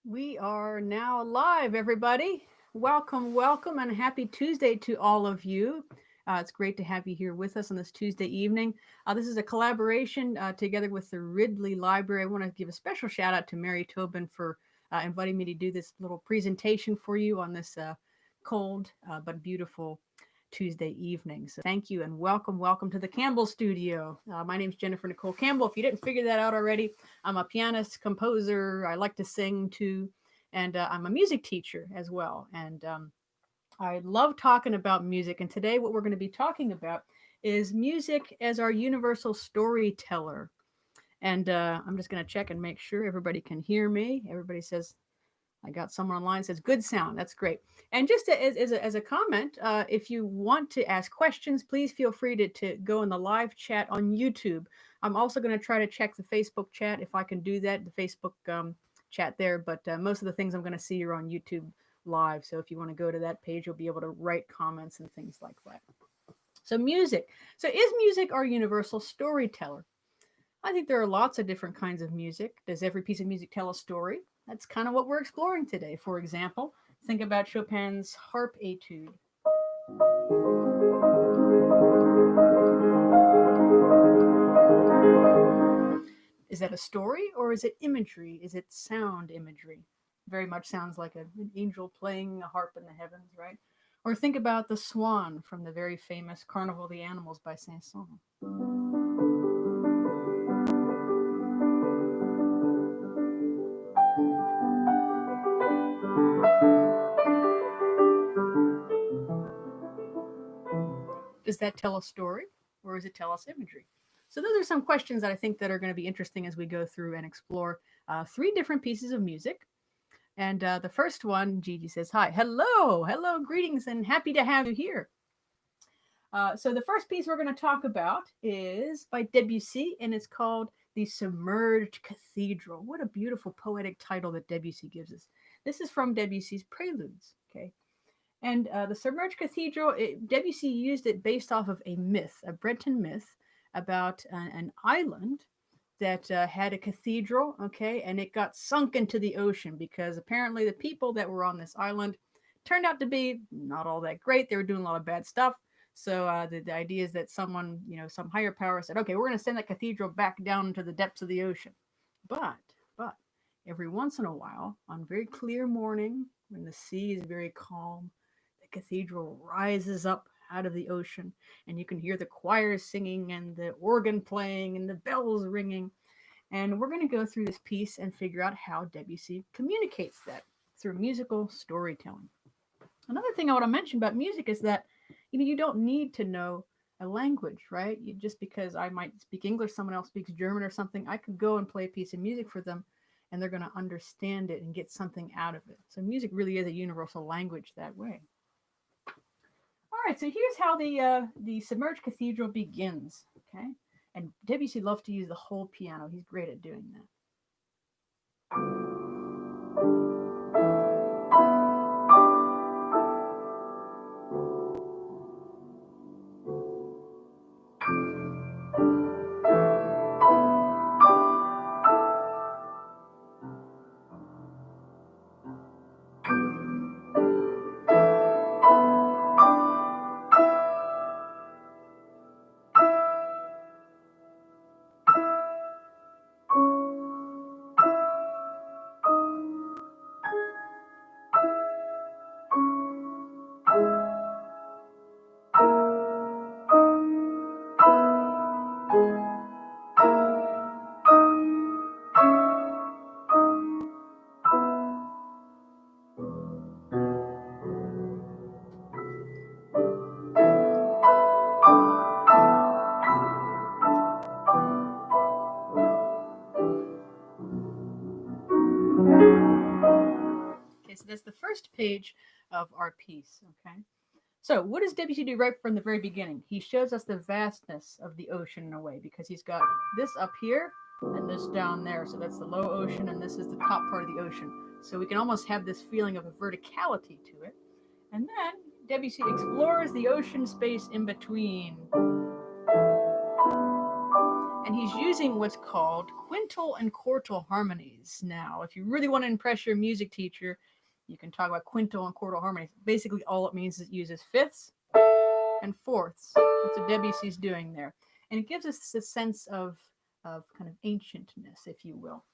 We are now live, everybody. Welcome, welcome, and happy Tuesday to all of you. It's great to have you here with us on this Tuesday evening. This is a collaboration together with the Ridley Library. I want to give a special shout out to Mary Tobin for inviting me to do this little presentation for you on this cold but beautiful Tuesday evening. So thank you and welcome, welcome to the Campbell Studio. My name is Jennifer Nicole Campbell. If you didn't figure that out already, I'm a pianist, composer. I like to sing too, and I'm a music teacher as well. And I love talking about music. And today, what we're going to be talking about is music as our universal storyteller. And I'm just going to check and make sure everybody can hear me. Everybody says I got someone online that says good sound. That's great. And just as a comment, if you want to ask questions, please feel free to go in the live chat on YouTube. I'm also going to try to check the Facebook chat if I can do that, the Facebook chat there. But most of the things I'm going to see are on YouTube live. So if you want to go to that page, you'll be able to write comments and things like that. So music. So is music our universal storyteller? I think there are lots of different kinds of music. Does every piece of music tell a story? That's kind of what we're exploring today. For example, think about Chopin's harp etude. Is that a story or is it imagery? Is it sound imagery? Very much sounds like an angel playing a harp in the heavens, right? Or think about the swan from the very famous Carnival of the Animals by Saint-Saëns. Does that tell a story or does it tell us imagery? So those are some questions that I think that are going to be interesting as we go through and explore three different pieces of music. And the first one, Gigi says, hi, hello, greetings, and happy to have you here. So the first piece we're going to talk about is by Debussy, and it's called The Submerged Cathedral. What a beautiful poetic title that Debussy gives us. This is from Debussy's Preludes, okay? And the Submerged Cathedral, Debussy used it based off of a myth, a Breton myth about an island that had a cathedral, okay, and it got sunk into the ocean because apparently the people that were on this island turned out to be not all that great. They were doing a lot of bad stuff. So the idea is that someone, some higher power said, okay, we're going to send that cathedral back down into the depths of the ocean. But, but every once in a while, on very clear morning, when the sea is very calm, the cathedral rises up out of the ocean, and you can hear the choir singing and the organ playing and the bells ringing. And we're going to go through this piece and figure out how Debussy communicates that through musical storytelling. Another thing I want to mention about music is that you don't need to know a language, right? Just because I might speak English, someone else speaks German or something, I could go and play a piece of music for them and they're going to understand it and get something out of it. So music really is a universal language that way. All right, so here's how the Submerged Cathedral begins. Okay, and Debussy loves to use the whole piano. He's great at doing that. Okay, so that's the first page of our piece. Okay. So, what does Debussy do right from the very beginning? He shows us the vastness of the ocean in a way because he's got this up here and this down there. So, that's the low ocean, and this is the top part of the ocean. So, we can almost have this feeling of a verticality to it. And then Debussy explores the ocean space in between. And And he's using what's called quintal and quartal harmonies. Now, if you really want to impress your music teacher, you can talk about quintal and quartal harmonies. Basically, all it means is it uses fifths and fourths. That's what Debussy's doing there. And it gives us a sense of kind of ancientness, if you will.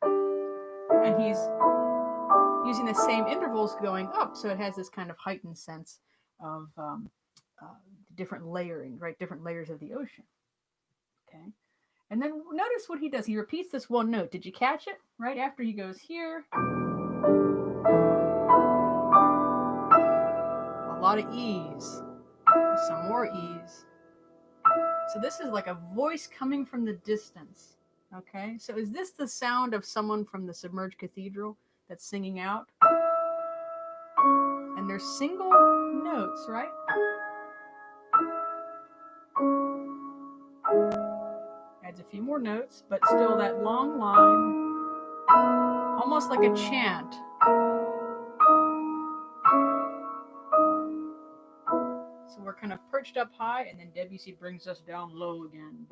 And he's using the same intervals going up, so it has this kind of heightened sense of different layering, right? Different layers of the ocean. Okay. And then notice what he does. He repeats this one note. Did you catch it? Right after he goes here. A lot of E's. Some more E's. So this is like a voice coming from the distance. Okay. So is this the sound of someone from the Submerged Cathedral that's singing out? And they're single notes, right? Adds a few more notes, but still that long line, almost like a chant. So we're kind of perched up high, and then Debussy brings us down low again.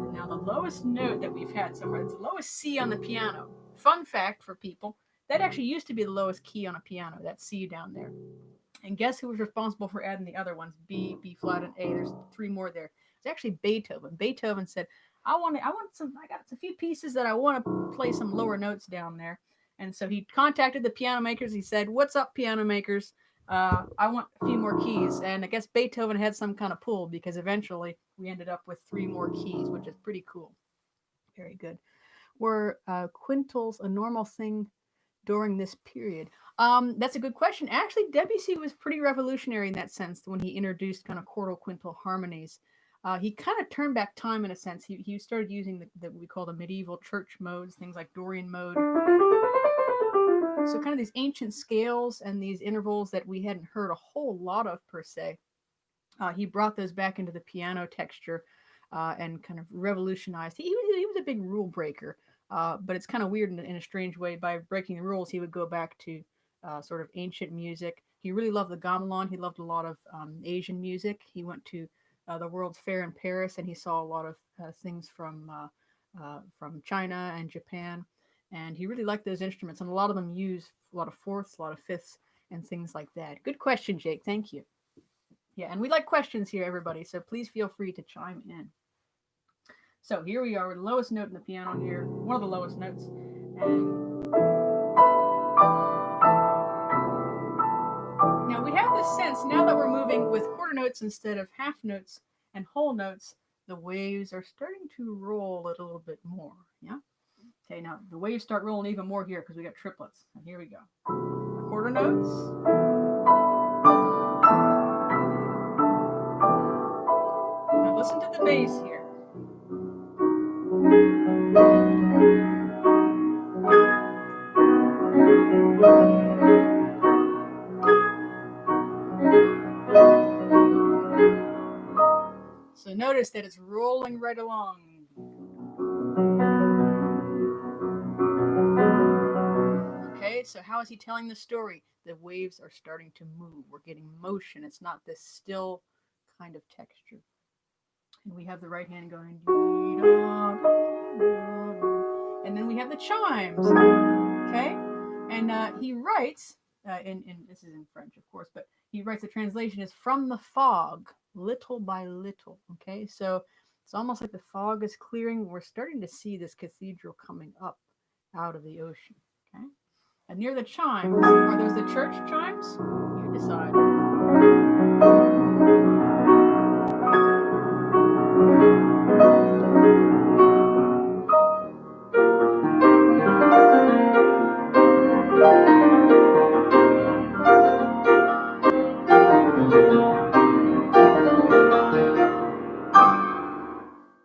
And now the lowest note that we've had so far, it's the lowest C on the piano. Fun fact for people, that actually used to be the lowest key on a piano, that C down there. And guess who was responsible for adding the other ones? B, B flat, and A. There's 3 more there. It's actually Beethoven. Beethoven said, I got a few pieces that I want to play some lower notes down there. And so he contacted the piano makers. He said, what's up, piano makers? I want a few more keys. And I guess Beethoven had some kind of pull, because eventually we ended up with 3 more keys, which is pretty cool. Very good. Were quintals a normal thing during this period? That's a good question. Actually, Debussy was pretty revolutionary in that sense when he introduced kind of quartal quintal harmonies. He kind of turned back time in a sense. He started using what we call the medieval church modes, things like Dorian mode. So kind of these ancient scales and these intervals that we hadn't heard a whole lot of per se. He brought those back into the piano texture and kind of revolutionized. He was a big rule breaker. But it's kind of weird in a strange way. By breaking the rules, he would go back to sort of ancient music. He really loved the gamelan. He loved a lot of Asian music. He went to the World's Fair in Paris, and he saw a lot of things from China and Japan. And he really liked those instruments. And a lot of them use a lot of fourths, a lot of fifths, and things like that. Good question, Jake. Thank you. Yeah, and we like questions here, everybody. So please feel free to chime in. So here we are, the lowest note in the piano here, one of the lowest notes. And now we have this sense, now that we're moving with quarter notes instead of half notes and whole notes, the waves are starting to roll a little bit more. Yeah? Okay, now the waves start rolling even more here because we got triplets. And here we go. Quarter notes. Now listen to the bass here. So notice that it's rolling right along. Okay, so how is he telling the story? The waves are starting to move. We're getting motion. It's not this still kind of texture. And we have the right hand going. And then we have the chimes. Okay? And he writes, in this is in French, of course, but he writes the translation is from the fog, little by little. Okay? So it's almost like the fog is clearing. We're starting to see this cathedral coming up out of the ocean. Okay? And near the chimes, are those the church chimes? You decide.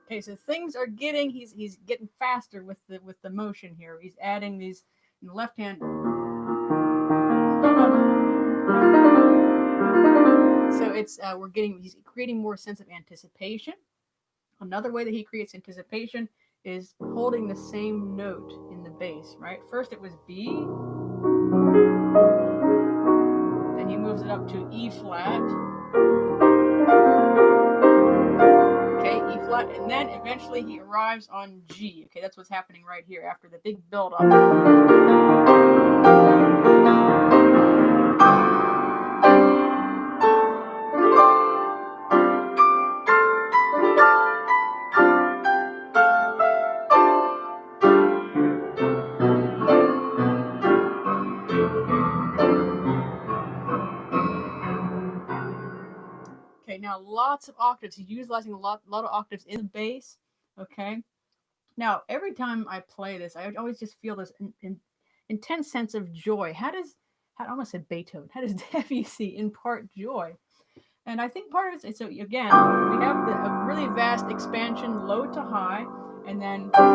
Okay, so things are getting, he's getting faster with the motion here. He's adding these in the left hand. So it's he's creating more sense of anticipation. Another way that he creates anticipation is holding the same note in the bass, right? First it was B, then he moves it up to E flat. Okay, flat, and then eventually he arrives on G. Okay, that's what's happening right here after the big build-up. Okay, now lots of octaves. He's utilizing a lot of octaves in the bass. Okay. Now, every time I play this, I always just feel this intense sense of joy. I almost said Beethoven. How does Debussy impart joy? And I think part of it is, so again, we have a really vast expansion, low to high, and then I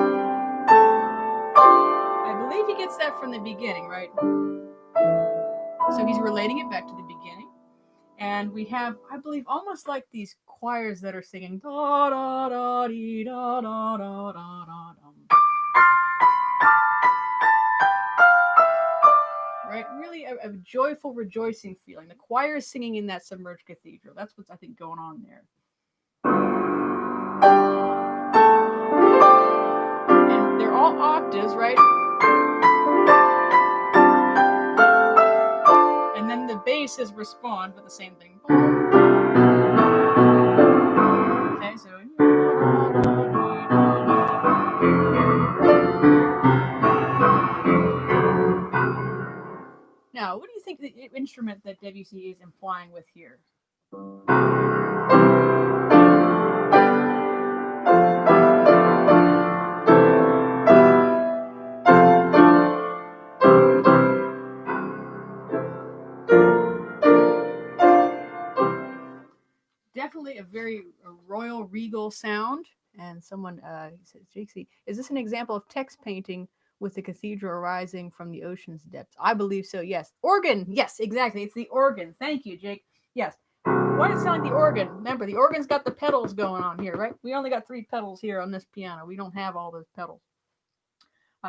believe he gets that from the beginning, right? So he's relating it back to the beginning. And we have, I believe, almost like these choirs that are singing da da da dee da da da da da. Right, really a joyful, rejoicing feeling. The choir is singing in that submerged cathedral. That's what's, I think, going on there. And they're all octaves, right? And then the basses respond with the same thing. Okay, so. Now, what do you think the instrument that Debussy is implying with here? Definitely a very royal, regal sound. And someone says, JC, is this an example of text painting with the cathedral arising from the ocean's depths? I believe so, yes. Organ, yes, exactly. It's the organ. Thank you, Jake. Yes. Why does it sound like the organ? Remember, the organ's got the pedals going on here, right? We only got 3 pedals here on this piano. We don't have all those pedals.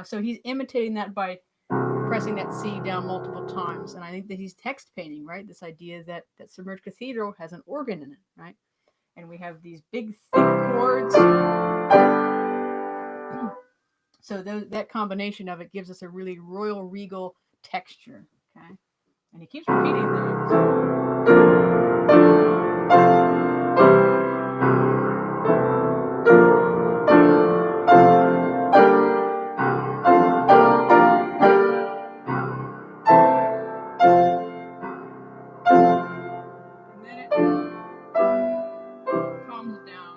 So he's imitating that by pressing that C down multiple times. And I think that he's text painting, right? This idea that Submerged Cathedral has an organ in it, right? And we have these big, thick chords. So that combination of it gives us a really royal, regal texture, okay? And he keeps repeating those. And then it calms down.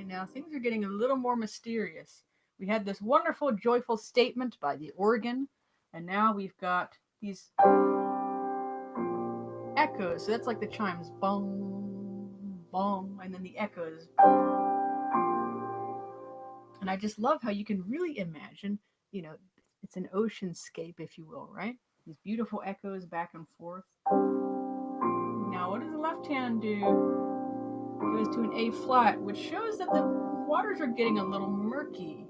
Now things are getting a little more mysterious. We had this wonderful, joyful statement by the organ, and now we've got these echoes. So that's like the chimes, bong, bong, and then the echoes. And I just love how you can really imagine, it's an oceanscape, if you will, right? These beautiful echoes back and forth. Now, what does the left hand do? Goes to an A flat, which shows that the waters are getting a little murky.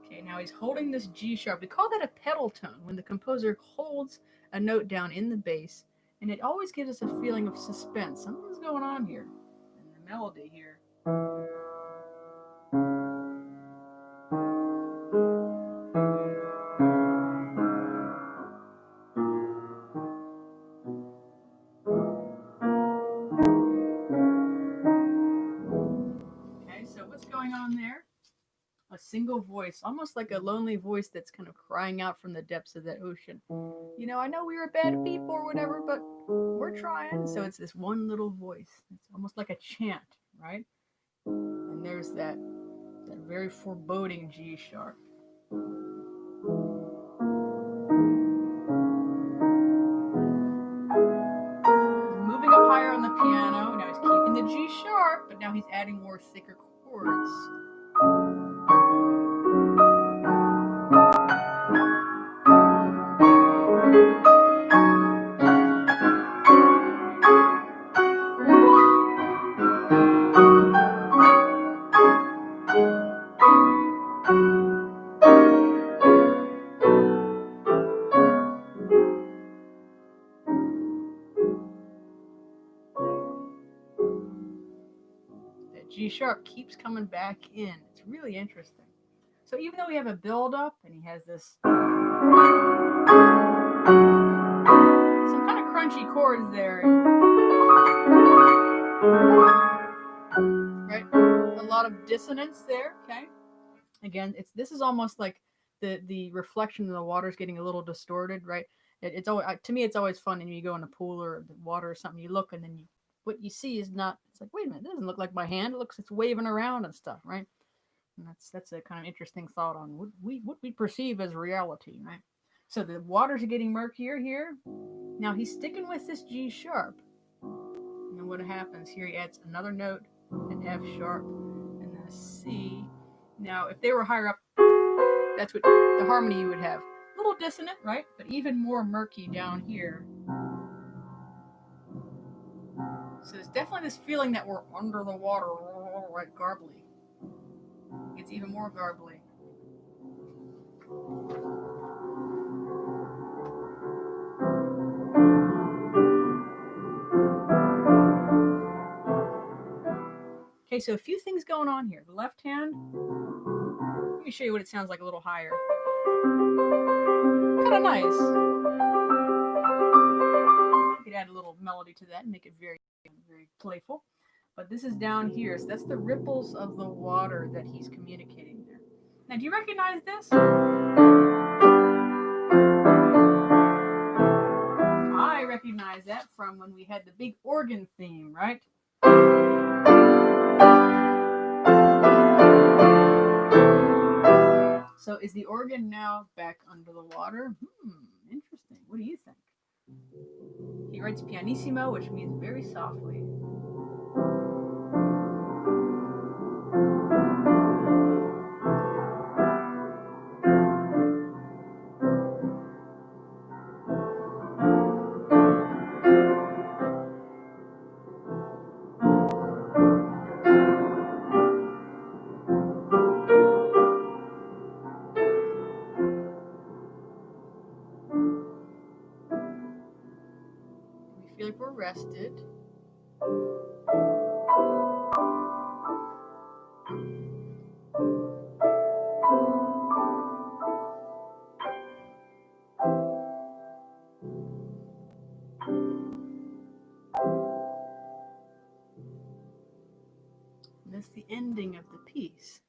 Okay, now he's holding this G sharp. We call that a pedal tone, when the composer holds a note down in the bass, and it always gives us a feeling of suspense. Something's going on here in the melody here. Going on there, a single voice, almost like a lonely voice that's kind of crying out from the depths of that ocean. I know we were bad people or whatever, but we're trying. So it's this one little voice. It's almost like a chant, right? And there's that very foreboding G sharp. Moving up higher on the piano. Now he's keeping the G sharp, but now he's adding more thicker chords. That G sharp keeps coming back in. It's really interesting. So even though we have a build up and he has this some kind of crunchy chords there, right? A lot of dissonance there. Okay. Again, this is almost like the reflection of the water is getting a little distorted, right? It's always, to me, it's always fun when you go in a pool or the water or something. You look and then what you see is not. It's like, wait a minute, it doesn't look like my hand. It looks, it's waving around and stuff, right? And that's a kind of interesting thought on what we perceive as reality, right? So the waters are getting murkier here. Now he's sticking with this G sharp. And what happens here? He adds another note, an F sharp, and then a C. Now, if they were higher up, that's what the harmony you would have. A little dissonant, right? But even more murky down here. So there's definitely this feeling that we're under the water, right? Garbly. It's even more garbly. Okay, so a few things going on here. The left hand, let me show you what it sounds like a little higher. Kind of nice. You could add a little melody to that and make it very, very playful. But this is down here, so that's the ripples of the water that he's communicating there. Now, do you recognize this? I recognize that from when we had the big organ theme, right? So is the organ now back under the water? Interesting. What do you think? He writes pianissimo, which means very softly. We feel like we're rested. And that's the ending of the piece.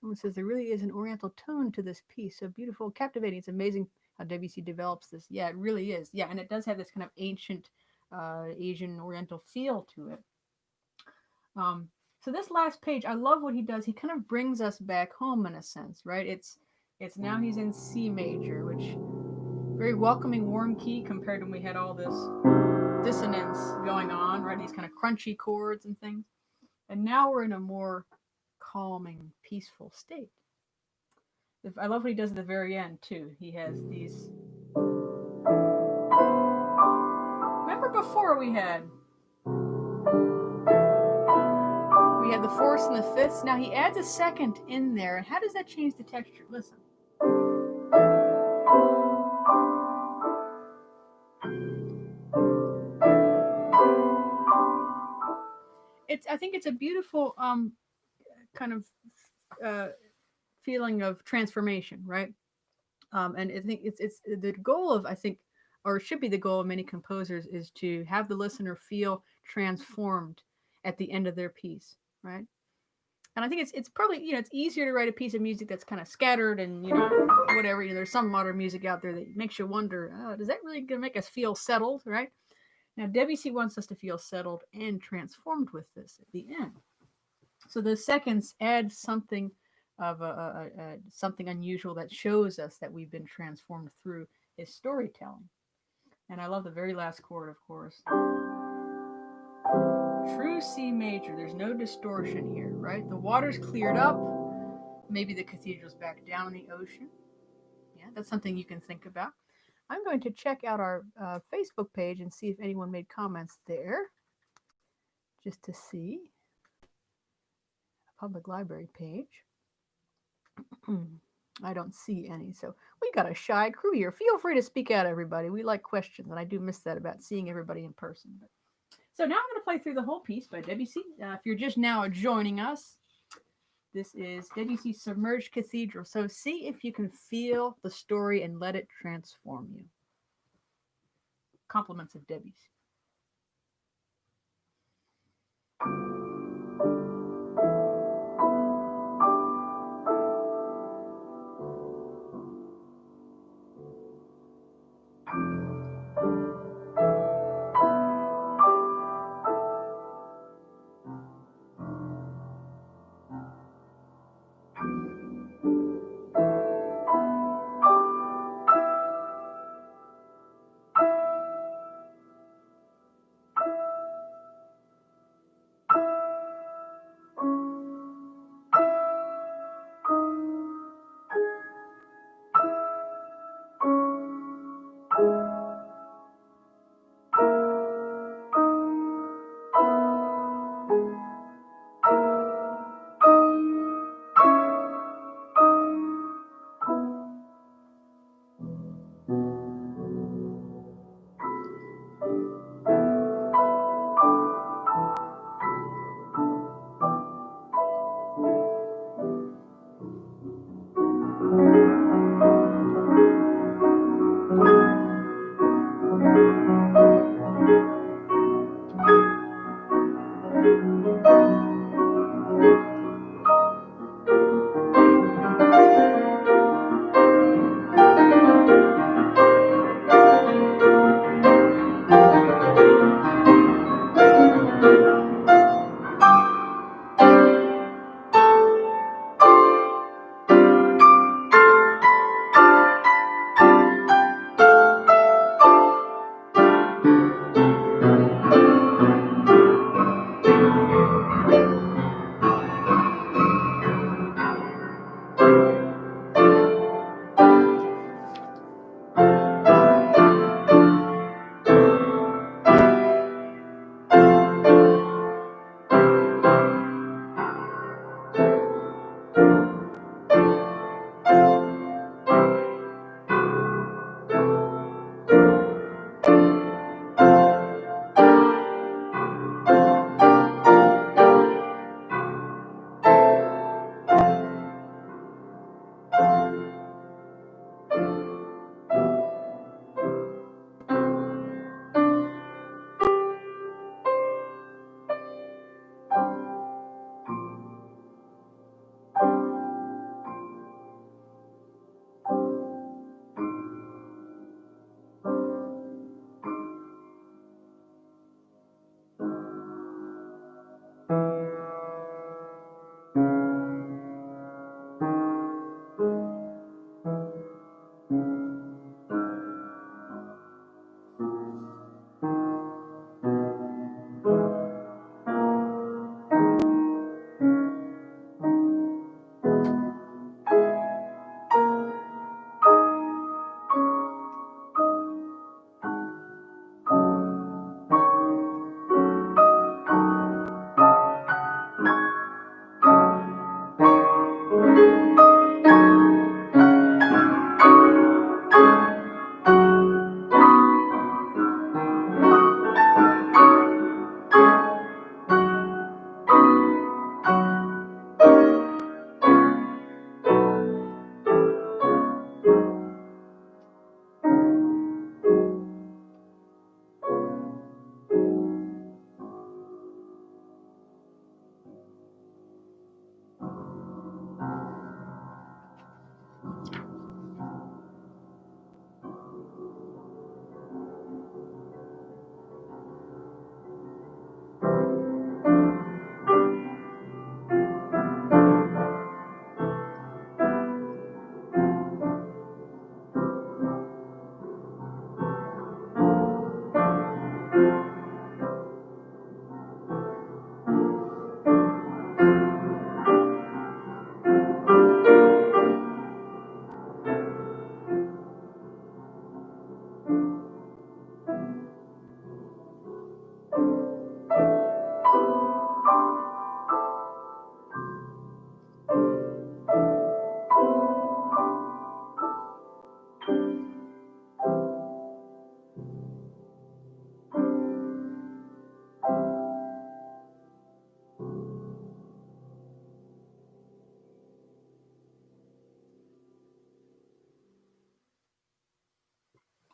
Someone says there really is an oriental tone to this piece. So beautiful, captivating. It's amazing how Debussy develops this. Yeah, it really is. Yeah, and it does have this kind of ancient Asian oriental feel to it. So this last page, I love what he does. He kind of brings us back home in a sense, right? It's now he's in C major, which very welcoming, warm key compared to when we had all this dissonance going on, right? These kind of crunchy chords and things. And now we're in a more calming, peaceful state. I love what he does at the very end too. He has these. Remember before we had the fourths and the fifths. Now he adds a second in there. And how does that change the texture? Listen. I think it's a beautiful kind of feeling of transformation, right? And I think it's the goal of, I think, or should be the goal of many composers, is to have the listener feel transformed at the end of their piece, right? And I think it's probably, it's easier to write a piece of music that's kind of scattered and, whatever. There's some modern music out there that makes you wonder, does that really gonna make us feel settled, right? Now, Debussy wants us to feel settled and transformed with this at the end. So the seconds add something of something unusual that shows us that we've been transformed through his storytelling. And I love the very last chord, of course. True C major. There's no distortion here, right? The water's cleared up. Maybe the cathedral's back down in the ocean. Yeah, that's something you can think about. I'm going to check out our Facebook page and see if anyone made comments there, just to see. A public library page. I don't see any. So we got a shy crew here. Feel free to speak out, everybody. We like questions, and I do miss that about seeing everybody in person. So now I'm going to play through the whole piece by Debussy. If you're just now joining us, this is Debussy's Submerged Cathedral. So see if you can feel the story and let it transform you. Compliments of Debussy.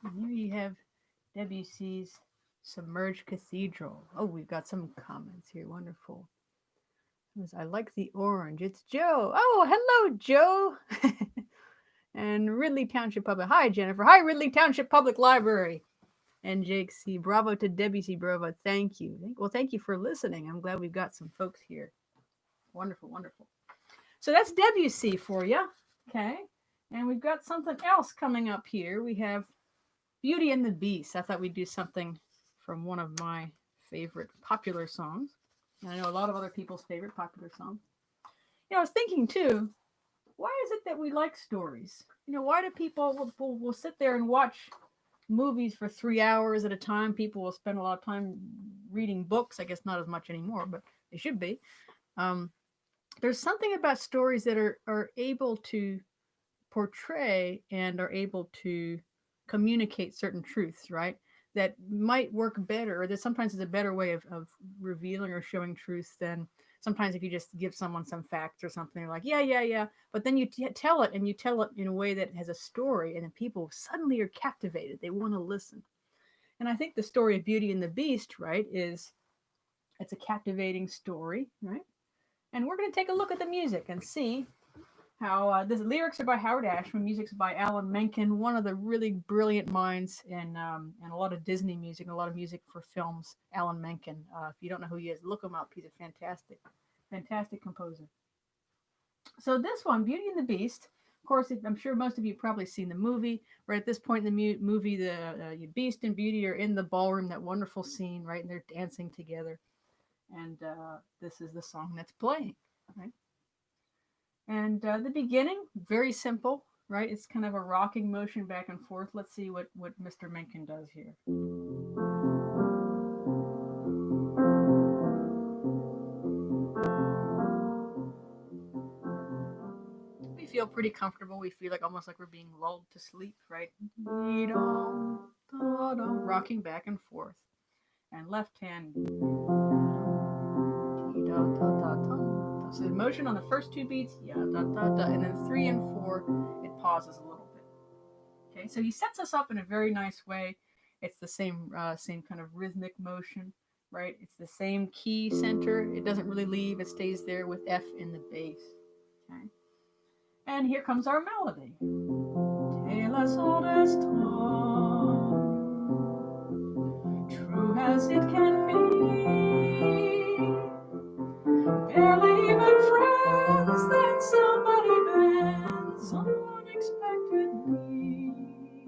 And here you have Debussy's Submerged Cathedral. Oh, we've got some comments here. Wonderful. I like the orange. It's Joe. Oh, hello, Joe. And Ridley Township Public. Hi, Jennifer. Hi, Ridley Township Public Library. And Jake C. Bravo to Debbie C. Bravo. Thank you. Well, thank you for listening. I'm glad we've got some folks here. Wonderful, wonderful. So that's Debussy for you. Okay. And we've got something else coming up here. We have Beauty and the Beast. I thought we'd do something from one of my favorite popular songs. And I know a lot of other people's favorite popular songs. I was thinking too, why is it that we like stories? Why do people will sit there and watch movies for 3 hours at a time? People will spend a lot of time reading books. I guess not as much anymore, but they should be. There's something about stories that are able to portray and are able to communicate certain truths, right? That might work better, or that sometimes is a better way of revealing or showing truth than sometimes if you just give someone some facts or something, like, yeah. But then you tell it, and you tell it in a way that has a story, and then people suddenly are captivated. They want to listen. And I think the story of Beauty and the Beast, right, it's a captivating story, right? And we're going to take a look at the music and see how the lyrics are by Howard Ashman, music's by Alan Menken, one of the really brilliant minds in a lot of Disney music, a lot of music for films. Alan Menken. If you don't know who he is, look him up. He's a fantastic composer. So this one, Beauty and the Beast. Of course, I'm sure most of you probably seen the movie. Right at this point in the movie, the Beast and Beauty are in the ballroom. That wonderful scene, right, and they're dancing together. And this is the song that's playing, right? And the beginning, very simple, right? It's kind of a rocking motion back and forth. Let's see what Mr. Menken does here. We feel pretty comfortable. We feel like almost like we're being lulled to sleep, right? Rocking back and forth. And left hand. So the motion on the first two beats, and then 3 and 4, it pauses a little bit. Okay, so he sets us up in a very nice way. It's the same kind of rhythmic motion, right? It's the same key center. It doesn't really leave. It stays there with F in the bass. Okay, and here comes our melody. Tale as old as time, true as it can be. Barely even friends, then somebody bends unexpectedly.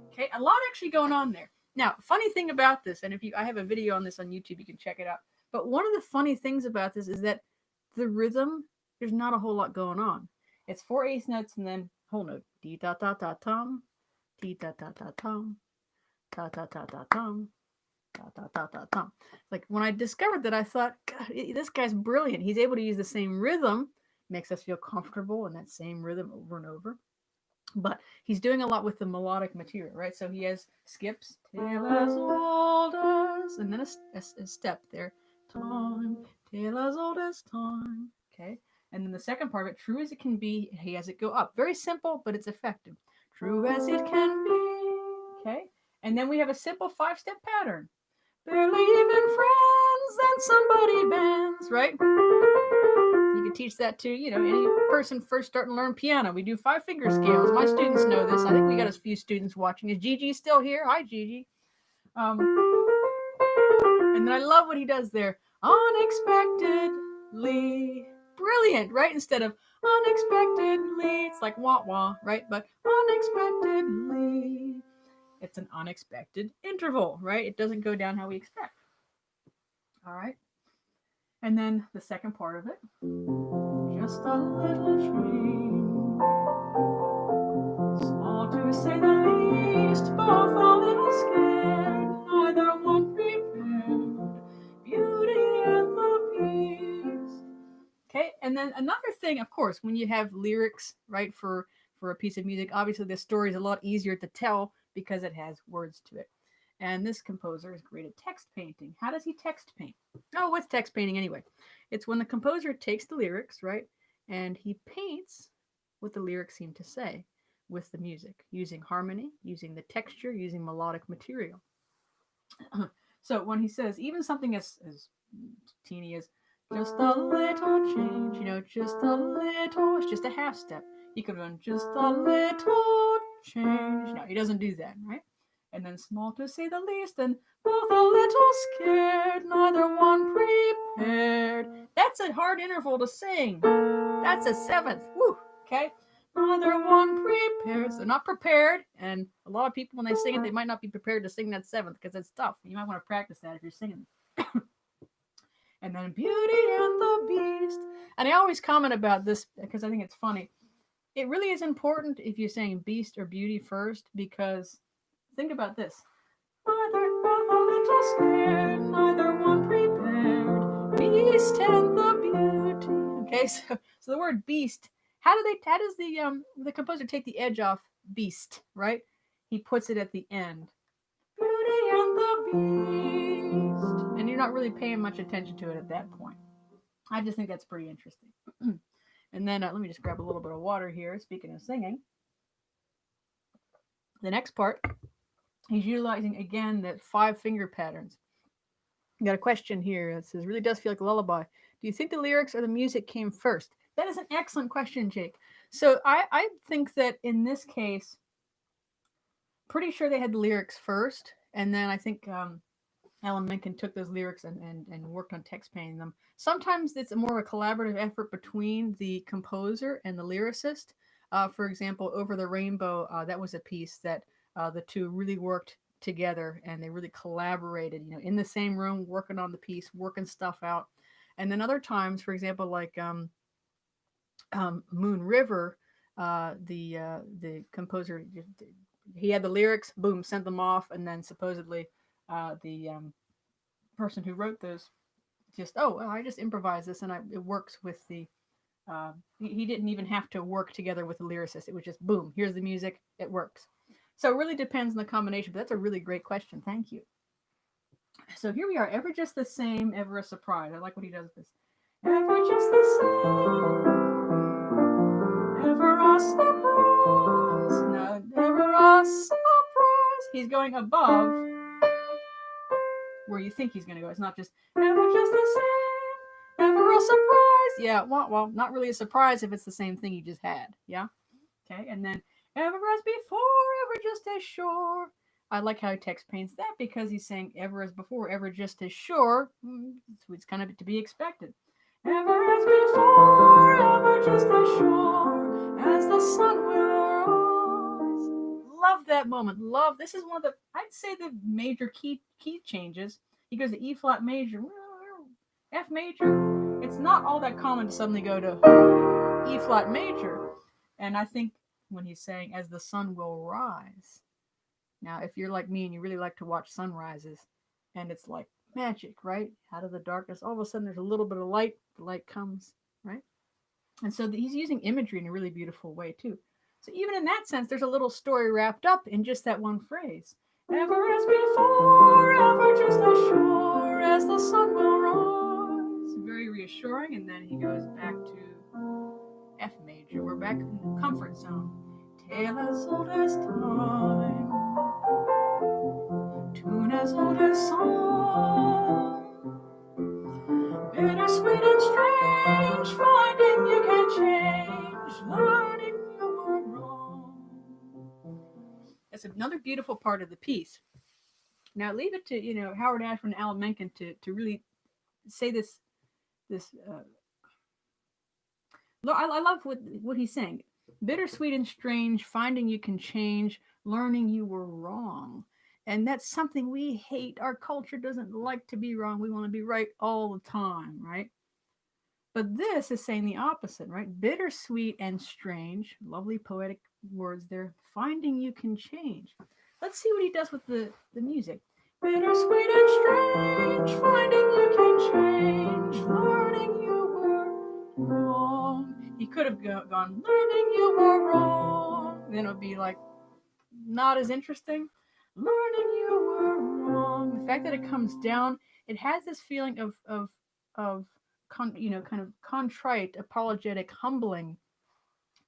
Okay, a lot actually going on there. Now, funny thing about this, and I have a video on this on YouTube, you can check it out. But one of the funny things about this is that the rhythm, there's not a whole lot going on. It's 4 eighth notes and then whole note. Dee da da da tum, dee da da da tum, da da da da tum. Like when I discovered that, I thought, God, this guy's brilliant. He's able to use the same rhythm, makes us feel comfortable in that same rhythm over and over. But he's doing a lot with the melodic material, right? So he has skips, tale as old as, and then a step there, time, tale as old as time. Okay, and then the second part of it, true as it can be, he has it go up. Very simple, but it's effective. True as it can be. Okay, and then we have a simple 5-step pattern. Barely even friends, then somebody bends, right? You can teach that to, any person first starting to learn piano. We do 5-finger scales. My students know this. I think we got a few students watching. Is Gigi still here? Hi, Gigi. And then I love what he does there. Unexpectedly. Brilliant, right? Instead of unexpectedly, it's like wah-wah, right? But unexpectedly. It's an unexpected interval, right? It doesn't go down how we expect. All right. And then the second part of it. Just a little dream. Small to say the least, both a little scared, neither one prepared. Beauty and the Beast. Okay, and then another thing, of course, when you have lyrics, right, for a piece of music, obviously the story is a lot easier to tell because it has words to it. And this composer is great at text painting. How does he text paint? Oh, what's text painting anyway? It's when the composer takes the lyrics, right, and he paints what the lyrics seem to say. with the music, using harmony, using the texture, using melodic material. So when he says even something as teeny as just a little change, just a little, it's just a half step. He could run just a little change. No, he doesn't do that, right? And then small to say the least, and both a little scared, neither one prepared. That's a hard interval to sing. That's a seventh. Woo, okay? Neither one prepared. So not prepared. And a lot of people, when they sing it, they might not be prepared to sing that seventh because it's tough. You might want to practice that if you're singing. And then Beauty and the Beast. And I always comment about this because I think it's funny. It really is important if you're saying Beast or Beauty first, because think about this. Neither a little scared, neither one prepared. Beast and the Beauty. Okay, so the word beast. How does the composer take the edge off beast, right? He puts it at the end. Beauty and the Beast. And you're not really paying much attention to it at that point. I just think that's pretty interesting. And then let me just grab a little bit of water here. Speaking of singing, the next part, he's utilizing again the 5-finger patterns. I got a question here. It says, really does feel like a lullaby. Do you think the lyrics or the music came first? That is an excellent question, Jake. So I think that in this case, pretty sure they had the lyrics first. And then I think Alan Menken took those lyrics and worked on text painting them. Sometimes it's more of a collaborative effort between the composer and the lyricist. For example, Over the Rainbow, that was a piece that the two really worked together and they really collaborated, in the same room, working on the piece, working stuff out. And then other times, for example, like Moon River, the composer, he had the lyrics, boom, sent them off, and then supposedly the person who wrote those just, I just improvised this and it works with the, he didn't even have to work together with the lyricist. It was just, boom, here's the music, it works. So it really depends on the combination, but that's a really great question. Thank you. So here we are, ever just the same, ever a surprise. I like what he does with this. Ever just the same, ever a surprise. No, ever a surprise. He's going above where you think he's going to go. It's not just ever just the same, ever a surprise. Yeah, well, not really a surprise if it's the same thing you just had. Yeah? Okay, and then ever as before, ever just as sure. I like how he text paints that because he's saying ever as before, ever just as sure. It's kind of to be expected. Ever as before, ever just as sure as the sun will rise. Love that moment. Love. This is one of the, I'd say, the major key changes. He goes to E flat major, F major. It's not all that common to suddenly go to E flat major. And I think when he's saying as the sun will rise. Now, if you're like me and you really like to watch sunrises, and it's like magic, right? Out of the darkness, all of a sudden there's a little bit of light. The light comes, right? And so he's using imagery in a really beautiful way too. So even in that sense, there's a little story wrapped up in just that one phrase. Ever as before, ever just as sure as the sun will rise. Very reassuring. And then he goes back to F major. We're back in the comfort zone. Tale as old as time, tune as old as song, bittersweet and strange, finding you can change, learning you were wrong. That's another beautiful part of the piece. Now leave it to Howard Ashman and Alan Menken to really say this. I love what he's saying. Bittersweet and strange, finding you can change, learning you were wrong. And that's something we hate. Our culture doesn't like to be wrong. We want to be right all the time, right? But this is saying the opposite, right? Bittersweet and strange, lovely poetic words there, finding you can change. Let's see what he does with the music. Bittersweet and strange, finding you can change, learning you were wrong. He could have gone, learning you were wrong. Then it would be like, not as interesting. Learning you were wrong. The fact that it comes down, it has this feeling of kind of contrite, apologetic, humbling.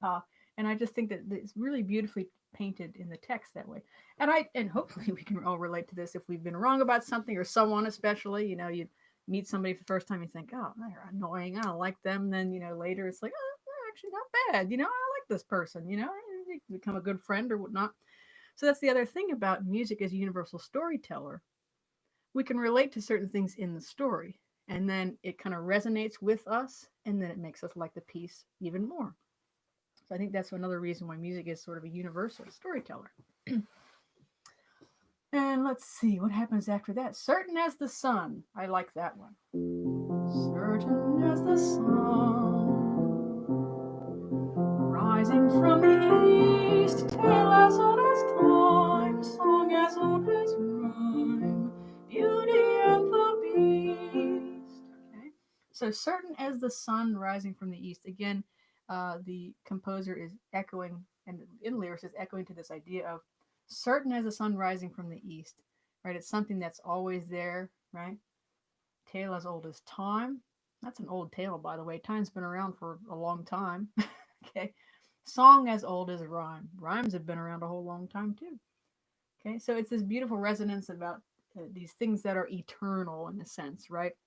And And I just think that it's really beautifully painted in the text that way. And hopefully we can all relate to this if we've been wrong about something or someone, especially, you meet somebody for the first time, you think, oh, they're annoying, I don't like them. Then, later it's like, oh, they're actually not bad. I like this person, you become a good friend or whatnot. So that's the other thing about music as a universal storyteller. We can relate to certain things in the story, and then it kind of resonates with us, and then it makes us like the piece even more. So I think that's another reason why music is sort of a universal storyteller. And let's see what happens after that. Certain as the sun. I like that one. Certain as the sun, rising from the east, tale as old as time, song as old as rhyme, beauty and the beast. Okay, so certain as the sun rising from the east. Again, the composer is echoing, and in lyrics is echoing to this idea of certain as the sun rising from the east, right? It's something that's always there, right? Tale as old as time. That's an old tale, by the way. Time's been around for a long time. Okay. Song as old as rhyme. Rhymes have been around a whole long time too. Okay. So it's this beautiful resonance about these things that are eternal in a sense, right?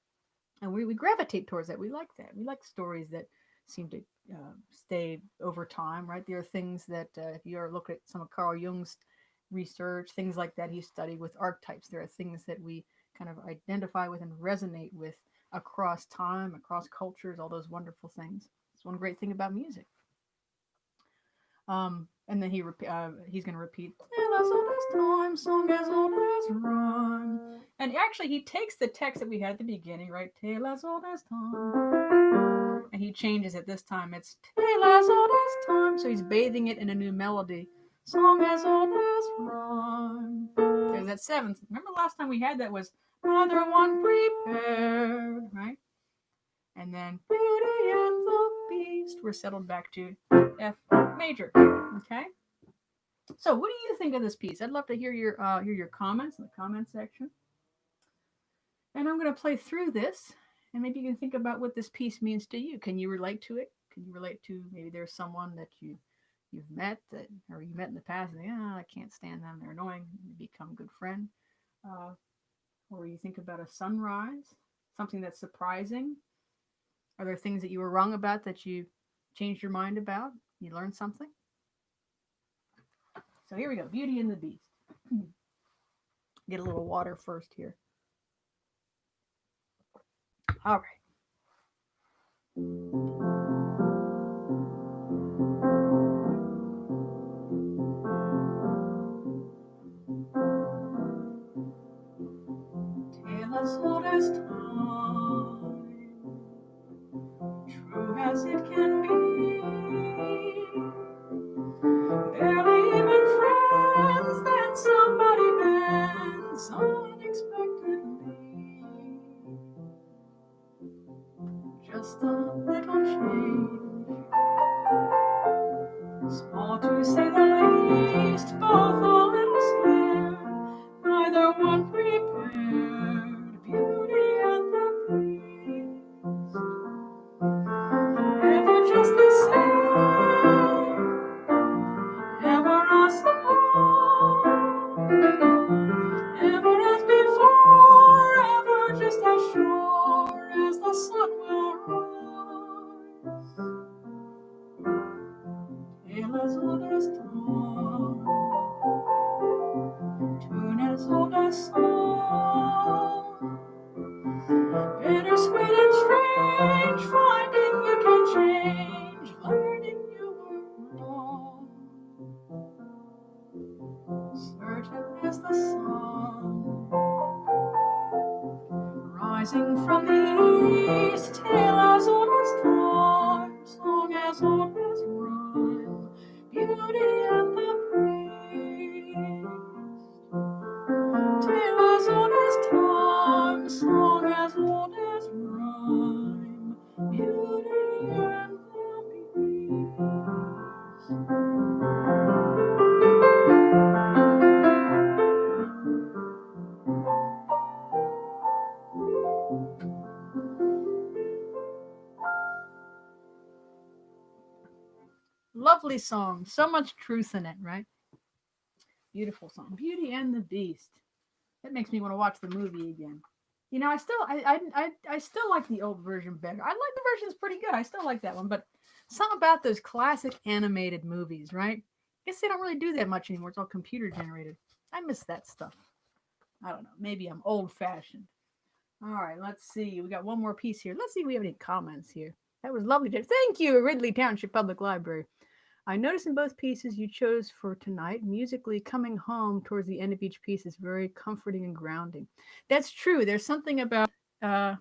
And we gravitate towards that. We like that. We like stories that seem to stay over time, right? There are things that, if you ever look at some of Carl Jung's research, things like that he studied with archetypes, there are things that we kind of identify with and resonate with across time, across cultures, all those wonderful things. It's one great thing about music. And then he's going to repeat, tale as old as time, song as old as rhyme. And actually, he takes the text that we had at the beginning, right? Tale as old as time. And he changes it this time. It's tale as old as time. So he's bathing it in a new melody. Song as old as rhyme. There's that seventh. Remember last time we had that was neither one prepared, right? And then beauty and the beast. We're settled back to F major. Okay. So what do you think of this piece? I'd love to hear your comments in the comment section. And I'm going to play through this, and maybe you can think about what this piece means to you. Can you relate to it? Can you relate to maybe there's someone that you've met or you met in the past and I can't stand them, they're annoying, you become a good friend. Or you think about a sunrise, something that's surprising. Are there things that you were wrong about that you changed your mind about? You learned something? So here we go. Beauty and the Beast. Get a little water first here. All right. Tale as old as time, true as it can be. Barely even friends, then somebody bends unexpectedly. Just a little change, small to say the least, both a little scared, neither one prepared, beauty and the beast. Ever just the same, ever as ever as before, ever just as sure as the sun will rise. Tale as old as time, tune as old as song, bittersweet and strange, finding you can change, learning you were wrong. Certain as the sun, rising from the east, tale as old as time, song as old as rhyme, beauty and the beast. Tale as old as time, song as old as rhyme, beauty and the beast. Lovely song. So much truth in it, right? Beautiful song. Beauty and the Beast. That makes me want to watch the movie again. You know, I still like the old version better. I like the version's pretty good. I still like that one, but something about those classic animated movies, right? I guess they don't really do that much anymore. It's all computer generated. I miss that stuff. I don't know. Maybe I'm old fashioned. All right, let's see. We got one more piece here. Let's see if we have any comments here. That was lovely. Thank you, Ridley Township Public Library. I noticed in both pieces you chose for tonight, musically coming home towards the end of each piece is very comforting and grounding. That's true. There's something about, uh,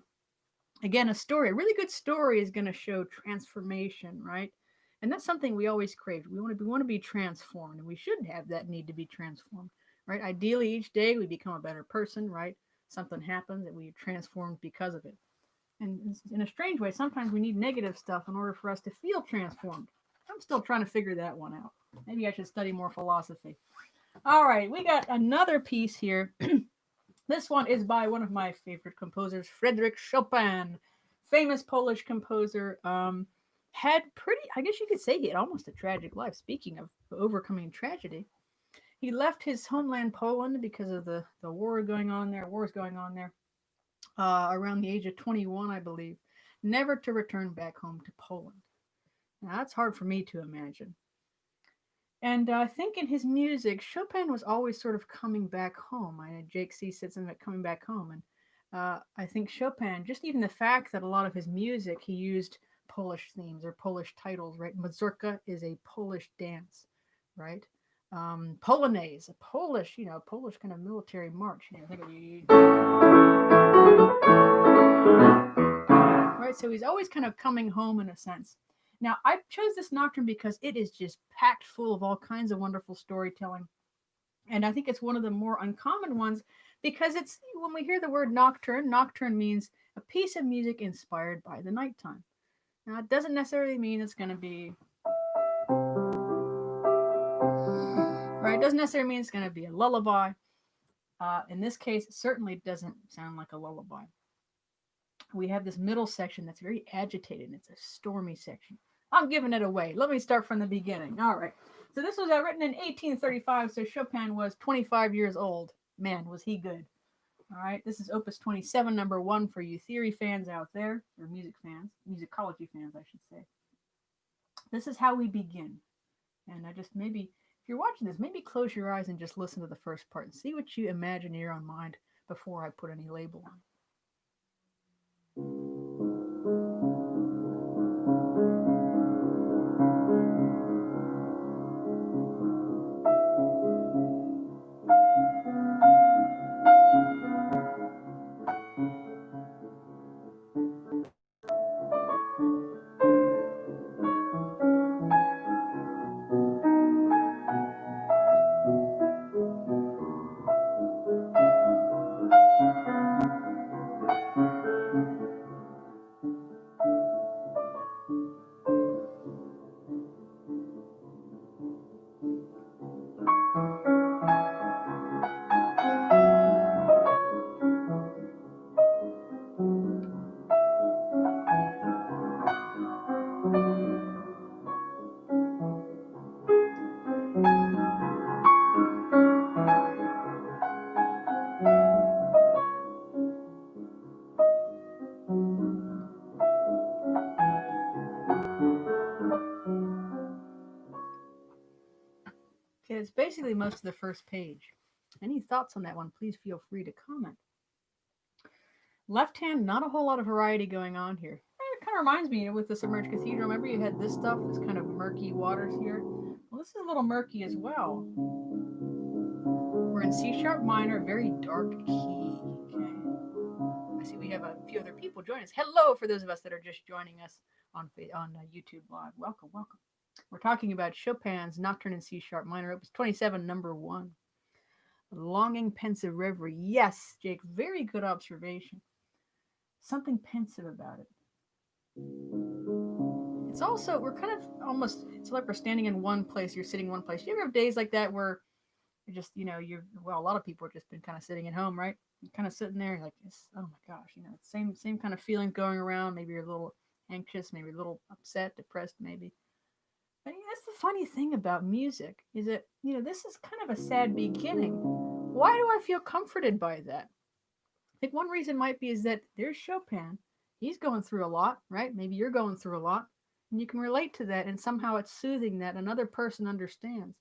again, a story. A really good story is going to show transformation, right? And that's something we always crave. We want to be transformed, and we should have that need to be transformed, right? Ideally, each day we become a better person, right? Something happens and we are transformed because of it. And in a strange way, sometimes we need negative stuff in order for us to feel transformed. I'm still trying to figure that one out. Maybe I should study more philosophy. All right, we got another piece here. This one is by one of my favorite composers, Frederick Chopin, famous Polish composer. Had pretty, I guess you could say he had almost a tragic life. Speaking of overcoming tragedy, he left his homeland Poland because of the war going on there. Wars going on there. Around the age of 21, I believe, never to return back home to Poland. Now, that's hard for me to imagine. And I think in his music, Chopin was always sort of coming back home. I know Jake C said something about coming back home. And I think Chopin, just even the fact that a lot of his music, he used Polish themes or Polish titles, right? Mazurka is a Polish dance, right? Polonaise, a Polish, Polish kind of military march. Think of you. Right, so he's always kind of coming home in a sense. Now, I chose this nocturne because it is just packed full of all kinds of wonderful storytelling. And I think it's one of the more uncommon ones because it's when we hear the word nocturne, nocturne means a piece of music inspired by the nighttime. Now, it doesn't necessarily mean it's going to be, right? It doesn't necessarily mean it's going to be a lullaby. In this case, it certainly doesn't sound like a lullaby. We have this middle section that's very agitated. It's a stormy section. I'm giving it away. Let me start from the beginning. All right. So this was written in 1835. So Chopin was 25 years old. Man, was he good. All right. This is Opus 27, number 1 for you theory fans out there, or music fans, musicology fans, I should say. This is how we begin. And I just maybe, if you're watching this, maybe close your eyes and just listen to the first part and see what you imagine in your own mind before I put any label on it. Okay, it's basically most of the first page. Any thoughts on that one, please feel free to comment. Left hand, not a whole lot of variety going on here. It kind of reminds me with the Submerged Cathedral. Remember you had this stuff, this kind of murky waters here? Well, this is a little murky as well. We're in C sharp minor, very dark key. Okay. I see we have a few other people joining us. Hello for those of us that are just joining us on YouTube Live. Welcome, welcome. We're talking about Chopin's Nocturne in C sharp minor, Opus 27, number 1. Longing pensive reverie. Yes, Jake, very good observation. Something pensive about it. It's also, we're kind of almost, it's like we're standing in one place, you're sitting in one place. You ever have days like that where you're just, a lot of people have just been kind of sitting at home, right? You're kind of sitting there like, oh my gosh, same kind of feeling going around. Maybe you're a little anxious, maybe a little upset, depressed, maybe. And that's the funny thing about music is that, this is kind of a sad beginning. Why do I feel comforted by that? I think one reason might be is that there's Chopin. He's going through a lot, right? Maybe you're going through a lot, and you can relate to that, and somehow it's soothing that another person understands.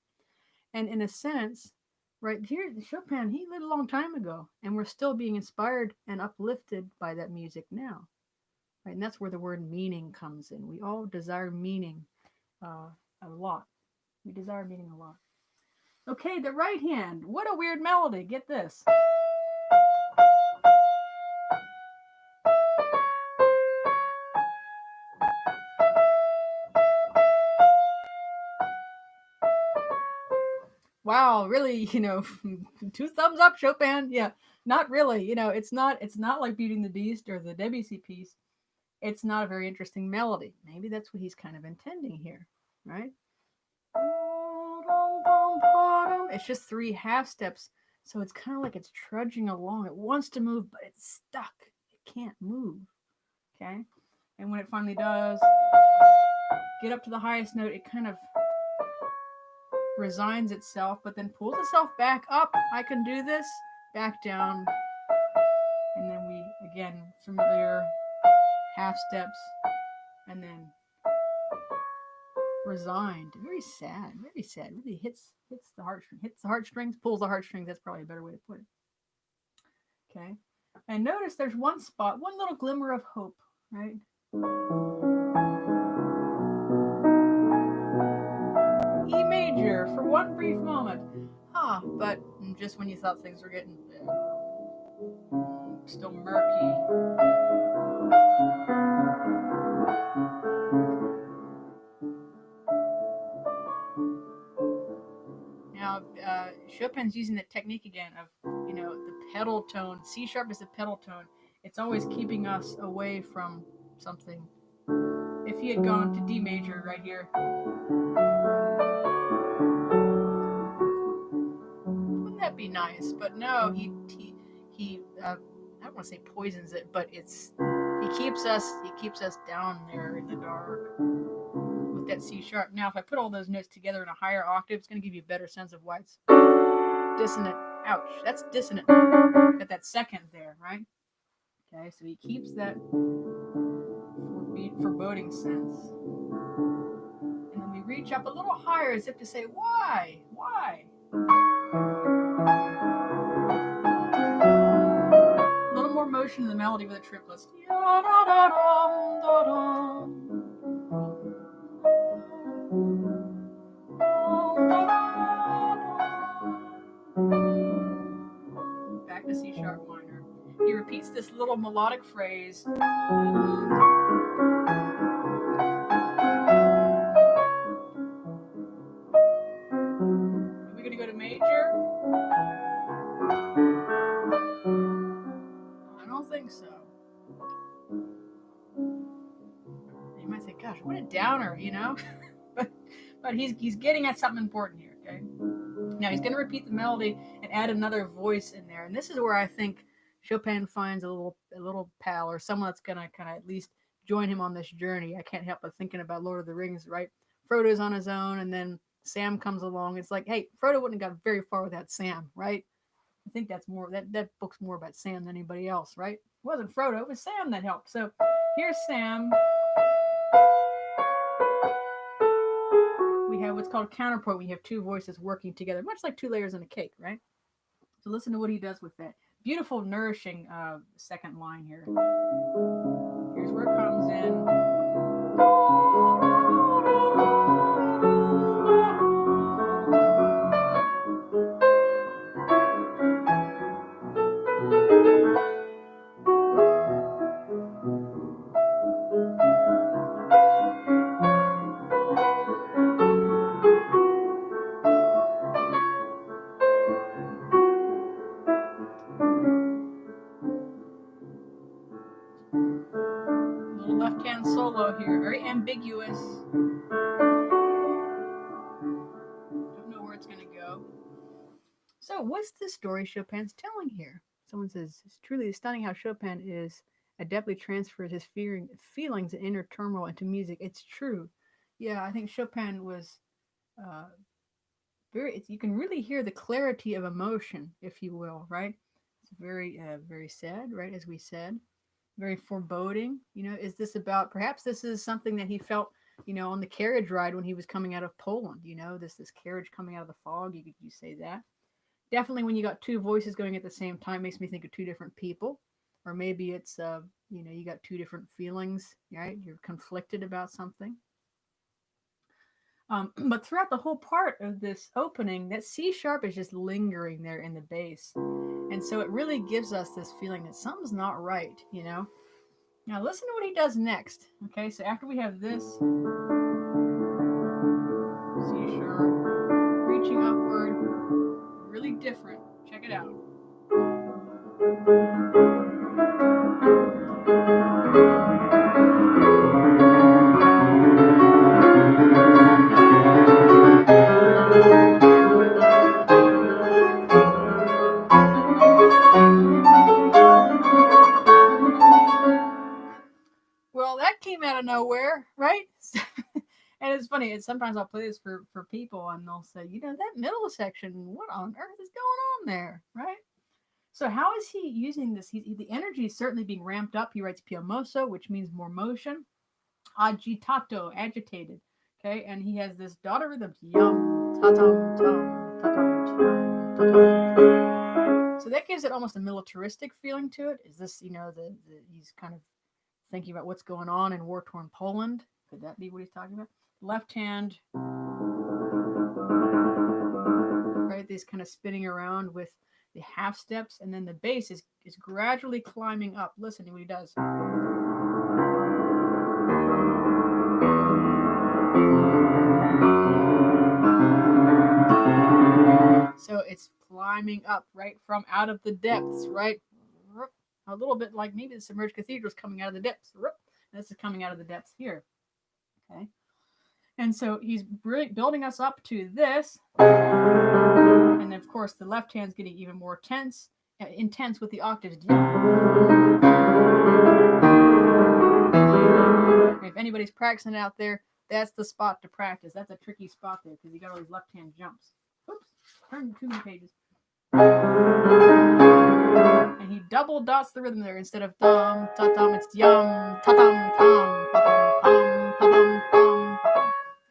And in a sense, right here, Chopin, he lived a long time ago, and we're still being inspired and uplifted by that music now, right? And that's where the word meaning comes in. We all desire meaning uh, a lot. We desire meaning a lot. Okay, the right hand. What a weird melody. Get this. Wow, really, two thumbs up, Chopin. Yeah, not really. It's not like Beauty and the Beast or the Debussy piece. It's not a very interesting melody. Maybe that's what he's kind of intending here, right? It's just three half steps, so it's kind of like it's trudging along. It wants to move, but it's stuck. It can't move. Okay, and when it finally does get up to the highest note, it kind of resigns itself, but then pulls itself back up. I can do this. Back down, and then we again familiar half steps, and then resigned. Very sad. Very sad. Really hits the heartstrings, pulls the heartstrings. That's probably a better way to put it. Okay, and notice there's one spot, one little glimmer of hope, right? E major for one brief moment. But just when you thought things were getting still murky. Now, Chopin's using the technique again of, the pedal tone. C sharp is the pedal tone. It's always keeping us away from something. If he had gone to D major right here, wouldn't that be nice? But no, he I don't want to say poisons it, but he keeps us down there in the dark with that C sharp. Now, if I put all those notes together in a higher octave, it's going to give you a better sense of why it's dissonant. Ouch, that's dissonant. Got that second there, right? Okay, so he keeps that foreboding sense. And then we reach up a little higher as if to say, why? Why? A little more motion in the melody with the triplets. Back to C sharp minor. He repeats this little melodic phrase. Are we going to go to major? I don't think so. You might say, gosh, what a downer, but he's getting at something important here, okay? Now he's going to repeat the melody and add another voice in there, and this is where I think Chopin finds a little pal or someone that's going to kind of at least join him on this journey. I can't help but thinking about Lord of the Rings, right? Frodo's on his own, and then Sam comes along. It's like, hey, Frodo wouldn't have got very far without Sam, right? I think that's more that book's more about Sam than anybody else, right? It wasn't Frodo, it was Sam that helped. So here's Sam. We have what's called counterpoint. We have two voices working together, much like two layers in a cake, right? So listen to what he does with that. Beautiful, nourishing second line here. Here's where it comes in. Left-hand solo here, very ambiguous. Don't know where it's going to go. So, what's the story Chopin's telling here? Someone says, it's truly stunning how Chopin adeptly transfers his feelings and inner turmoil into music. It's true. Yeah, I think Chopin was uh, you can really hear the clarity of emotion, if you will, right? It's very, very sad, right? As we said, very foreboding. Is this about, perhaps this is something that he felt, on the carriage ride when he was coming out of Poland, this carriage coming out of the fog. You say that. Definitely when you got two voices going at the same time makes me think of two different people. Or maybe it's, you got two different feelings, right? You're conflicted about something. But throughout the whole part of this opening, that C sharp is just lingering there in the bass. And so it really gives us this feeling that something's not right. Now listen to what he does next. Okay, so after we have this C sharp, reaching upward, really different. Check it out. Well, that came out of nowhere, right? And it's funny. Sometimes I'll play this for people, and they'll say, that middle section, what on earth is going on there, right? So how is he using this? The energy is certainly being ramped up. He writes piamoso, which means more motion. Agitato, agitated. Okay, and he has this dotted rhythm. Yum, ta-tum, tum, ta-tum, tum, ta-tum. So that gives it almost a militaristic feeling to it. Is this, he's kind of thinking about what's going on in war-torn Poland? Could that be what he's talking about? Left hand, right? These kind of spinning around with the half steps, and then the bass is gradually climbing up. Listen to what he does. So it's climbing up, right, from out of the depths, right? A little bit like maybe the Submerged Cathedral is coming out of the depths. This is coming out of the depths here. Okay. And so he's building us up to this. And of course, the left hand's getting even more intense with the octaves. If anybody's practicing out there, that's the spot to practice. That's a tricky spot there because you got all these left hand jumps. Oops, turn too many pages. And he double dots the rhythm there. Instead of dum ta tum, it's yum ta tum tum ta tum tum ta tum tum.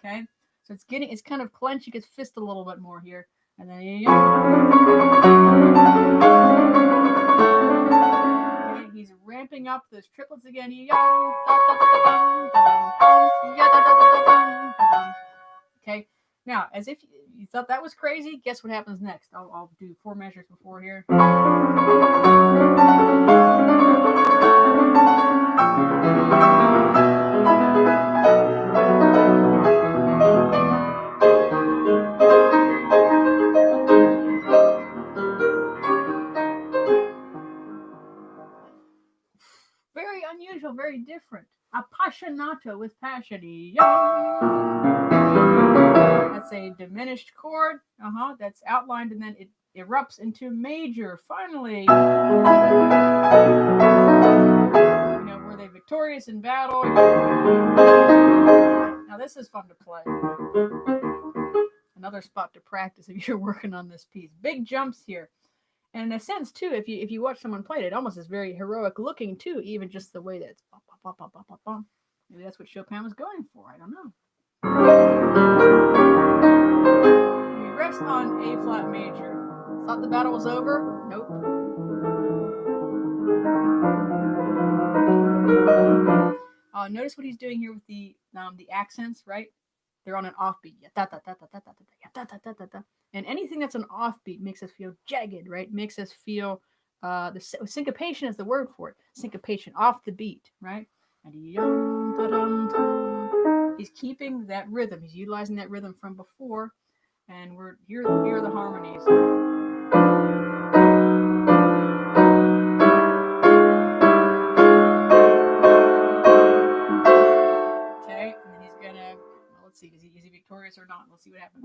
Okay, so it's kind of clenching his fist a little bit more here, and then okay, he's ramping up those triplets again. Okay, now as if you thought that was crazy, guess what happens next? I'll do 4 measures before here. Very unusual, very different. Appassionato with passion. That's a diminished chord. That's outlined, and then it erupts into major. Finally, were they victorious in battle? Now this is fun to play. Another spot to practice if you're working on this piece. Big jumps here. And in a sense, too, if you watch someone play it almost is very heroic looking, too, even just the way that it's bum, bum, bum, bum, bum, bum. Maybe that's what Chopin was going for. I don't know. We rest on A flat major. Thought the battle was over? Nope. Notice what he's doing here with the accents, right? They're on an offbeat. And anything that's an offbeat makes us feel jagged, right? Makes us feel the syncopation is the word for it. Syncopation, off the beat, right? And he's keeping that rhythm. He's utilizing that rhythm from before, and here are the harmonies. Okay, and then he's gonna. Well, let's see. Is he victorious or not? Let's see what happens.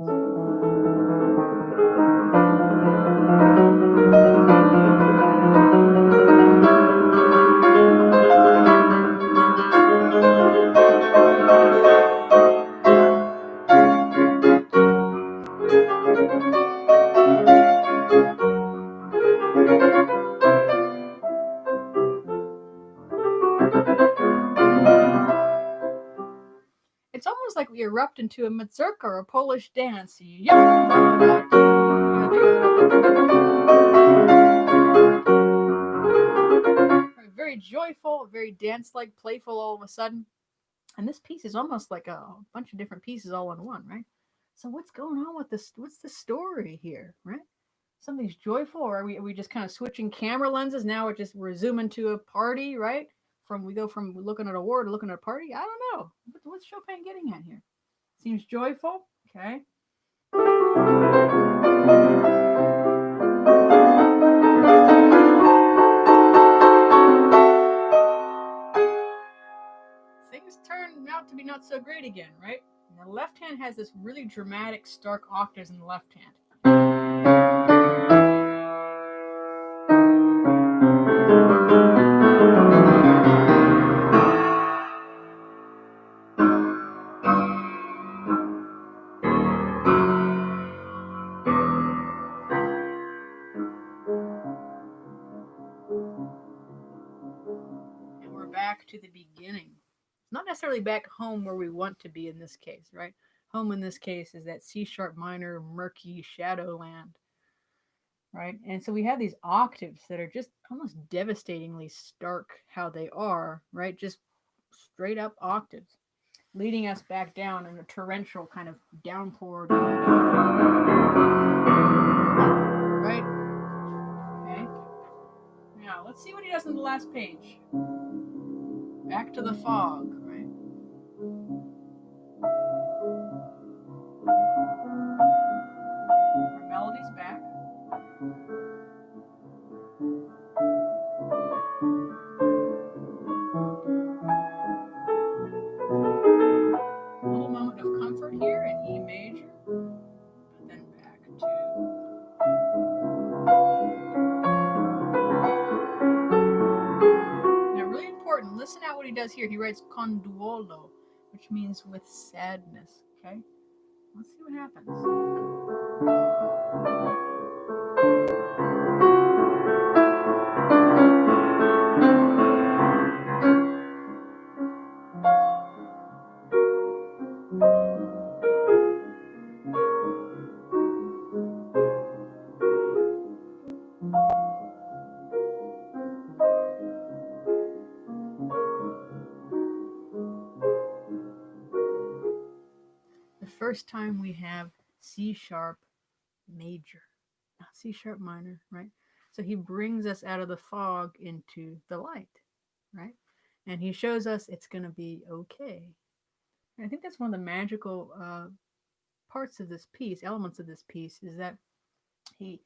like we erupt into a mazurka or a Polish dance. Yeah. Very joyful, very dance-like, playful all of a sudden. And this piece is almost like a bunch of different pieces all in one, right? So what's going on with this? What's the story here, right? Something's joyful, or are we just kind of switching camera lenses? Now we're zooming to a party, right? We go from looking at a war to looking at a party. I don't know. What's Chopin getting at here? Seems joyful. Okay. Things turn out to be not so great again, right? And the left hand has this really dramatic, stark octaves in the left hand. And we're back to the beginning. Not necessarily back home where we want to be in this case, right? Home in this case is that C sharp minor, murky shadowland, right? And so we have these octaves that are just almost devastatingly stark how they are, right? Just straight up octaves, leading us back down in a torrential kind of downpour. Right? Okay. Now, let's see what he does on the last page. Back to the fog, right? Our melody's back. A little moment of comfort here in E major, but then back to... Now, really important, listen out what he does here. He writes con duolo, which means with sadness, okay? Let's see what happens. The first time we have C sharp major, not C sharp minor, right? So he brings us out of the fog into the light, right? And he shows us it's going to be okay. And I think that's one of the magical parts of this piece, elements of this piece, is that he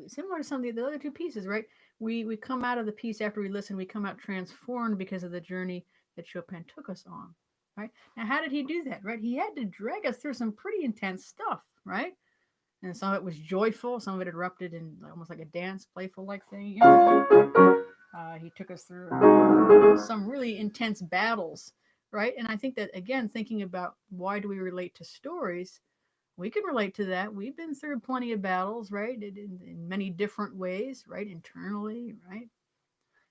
similar to some of the other two pieces, right? We come out of the piece after we listen, we come out transformed because of the journey that Chopin took us on, right? Now, how did he do that, right? He had to drag us through some pretty intense stuff, right? And some of it was joyful, some of it erupted in almost like a dance, playful like thing. You know? He took us through some really intense battles, right? And I think that, again, thinking about why do we relate to stories, we can relate to that. We've been through plenty of battles, right? In many different ways, right? Internally, right?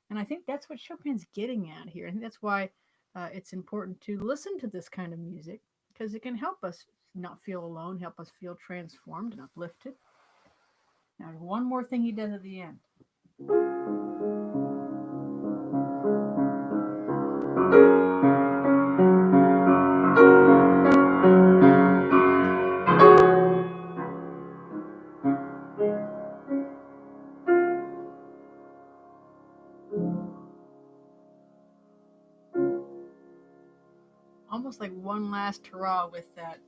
And I think that's what Chopin's getting at here. I think that's why it's important to listen to this kind of music, because it can help us not feel alone, help us feel transformed and uplifted. Now, one more thing he does at the end. Almost like one last hurrah with that.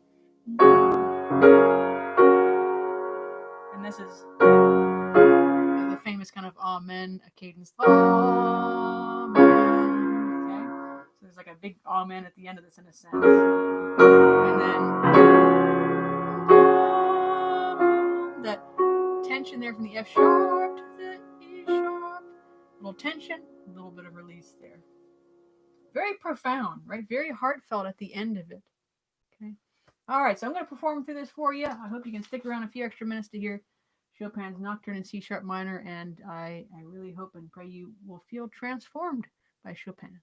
And this is the famous kind of amen, a cadence. Amen. Okay? So there's like a big amen at the end of this in a sense. And then that tension there from the F sharp to the E sharp. A little tension, a little bit of release there. Very profound, right? Very heartfelt at the end of it. Okay. All right, so I'm going to perform through this for you. I hope you can stick around a few extra minutes to hear Chopin's Nocturne in C sharp minor, and I really hope and pray you will feel transformed by Chopin.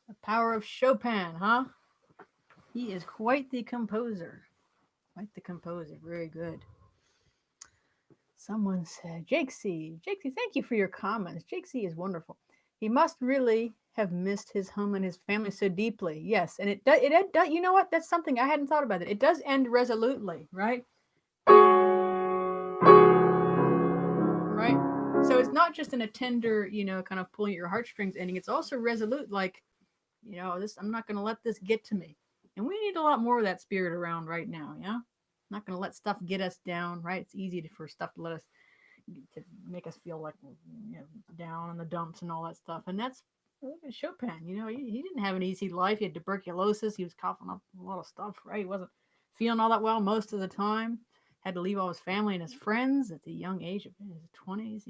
The power of Chopin, huh? He is quite the composer. Quite the composer. Very good. Someone said, Jake C. Jake C, thank you for your comments. Jake C is wonderful. He must really have missed his home and his family so deeply. Yes, and it does. You know what? That's something I hadn't thought about. It does end resolutely, right? Right. So it's not just in a tender, kind of pulling at your heartstrings ending. It's also resolute, like, this. I'm not going to let this get to me. And we need a lot more of that spirit around right now. Yeah. Not going to let stuff get us down, right? It's easy for stuff to to make us feel like down in the dumps and all that stuff. And that's Chopin. He didn't have an easy life. He had tuberculosis. He was coughing up a lot of stuff, right? He wasn't feeling all that well most of the time. Had to leave all his family and his friends at the young age of his 20s.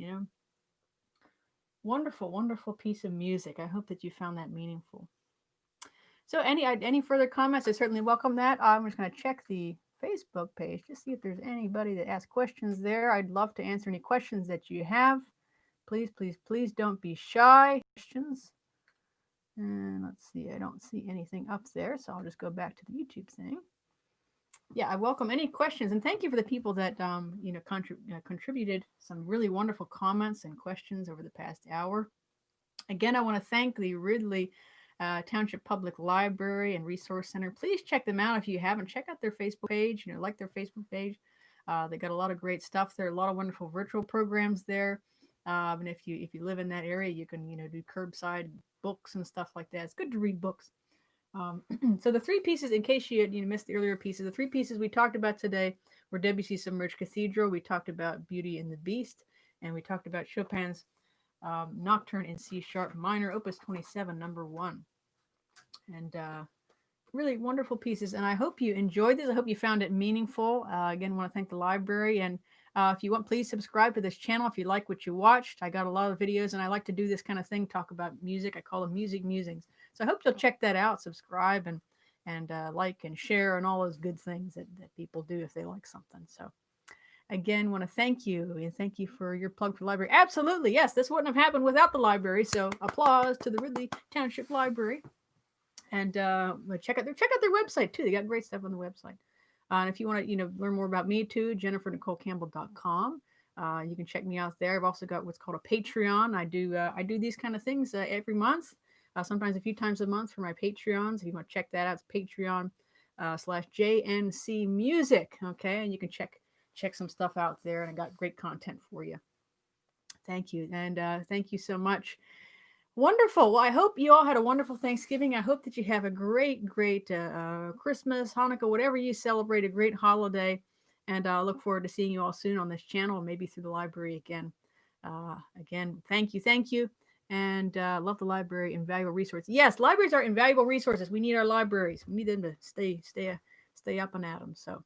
Wonderful, wonderful piece of music. I hope that you found that meaningful. So any further comments? I certainly welcome that. I'm just going to check the Facebook page to see if there's anybody that asked questions there. I'd love to answer any questions that you have. Please, please, please don't be shy. Questions. And let's see, I don't see anything up there, so I'll just go back to the YouTube thing. Yeah, I welcome any questions, and thank you for the people that contributed some really wonderful comments and questions over the past hour. Again, I want to thank the Ridley Township Public Library and Resource Center. Please check them out if you haven't. Check out their Facebook page. Like their Facebook page. They got a lot of great stuff there. A lot of wonderful virtual programs there. And if you live in that area, you can do curbside books and stuff like that. It's good to read books. So the three pieces, in case you missed the earlier pieces, the three pieces we talked about today were Debussy's Submerged Cathedral. We talked about Beauty and the Beast, and we talked about Chopin's Nocturne in C sharp minor, Opus 27, number 1. And really wonderful pieces. And I hope you enjoyed this. I hope you found it meaningful. Again, I want to thank the library. And If you want, please subscribe to this channel if you like what you watched. I got a lot of videos, and I like to do this kind of thing, talk about music. I call them music musings. So I hope you'll check that out, subscribe, and like and share, and all those good things that people do if they like something. So again, want to thank you, and thank you for your plug for the library. Absolutely, yes, this wouldn't have happened without the library. So applause to the Ridley Township Library. And check out their website too. They got great stuff on the website. And if you want to, learn more about me too, JenniferNicoleCampbell.com. You can check me out there. I've also got what's called a Patreon. I do these kind of things every month, sometimes a few times a month for my Patreons. If you want to check that out, it's Patreon /JNC Music. Okay, and you can check some stuff out there, and I got great content for you. Thank you, and thank you so much. Wonderful. Well, I hope you all had a wonderful Thanksgiving. I hope that you have a great Christmas, Hanukkah, whatever you celebrate, a great holiday. And I look forward to seeing you all soon on this channel, maybe through the library again. Again, thank you. And love the library, invaluable resource. Yes, libraries are invaluable resources. We need our libraries. We need them to stay up and at them. So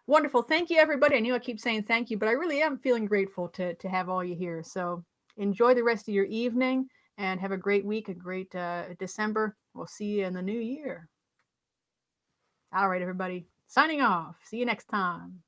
wonderful. Thank you, everybody. I knew I keep saying thank you, but I really am feeling grateful to have all you here. So enjoy the rest of your evening. And have a great week, a great December. We'll see you in the new year. All right, everybody. Signing off. See you next time.